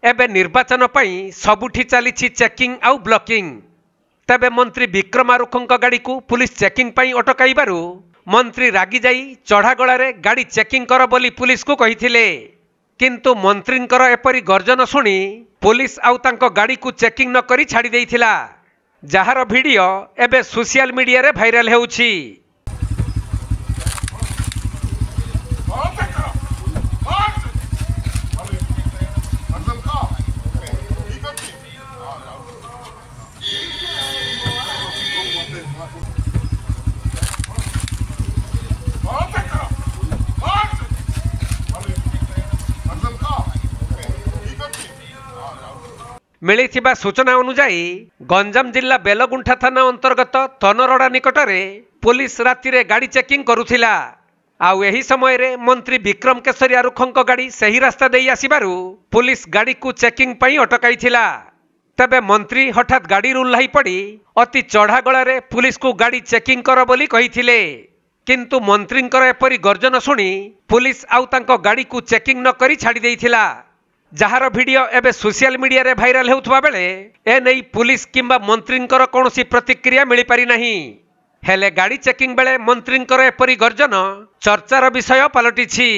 एबे निर्वाचन पई सबुठी चलीछि चेकिंग आउ ब्लॉकिंग। तबे मंत्री विक्रमारुखଙ୍କ गाड़ी को पुलिस चेकिंग पई अटकाइबारु मंत्री रागी जाई चढ़ागलारे गाड़ी चेकिंग कर बोली पुलिस को कहिथिले। किंतु मंत्रींकर एपरी गर्जन सुनी पुलिस आउ तांको गाड़ी को चेकिंग न करी छाड़ी देइथिला, जहार वीडियो एबे सोशल मीडिया रे भाइराल हेउछि। मिलिथिबा सूचना अनुसार गंजाम जिला बेलगुंठा थाना अंतर्गत तनरड़ा निकटरे पुलिस राति रे गाड़ी चेकिंग करुथिला। आउ एही समय रे मंत्री विक्रम केशरी आरुखଙ୍କ गाड़ी सही रास्ता देई आसीबारु पुलिस गाड़ी को चेकिंग पई अटकाइथिला। तबे मंत्री हठात गाड़ी रुल्लाई पड़ी अति चढ़ागला रे पुलिस को गाड़ी चेकिंग कर बोली कहिथिले। किंतु मंत्रींकर एपरी गर्जन सुनी पुलिस आउ तांको गाड़ी को चेकिंग न करी छाड़ी देइथिला, जहार वीडियो एबे सोशल मीडिया रे भाइराल हेउथबा बेले ए नै पुलिस किंबा मंत्रींकर कोनोसी प्रतिक्रिया मिली पारि नाही। हेले गाड़ी चेकिंग बेले मंत्रींकर एपरी गर्जन चर्चार विषय पलटिछि।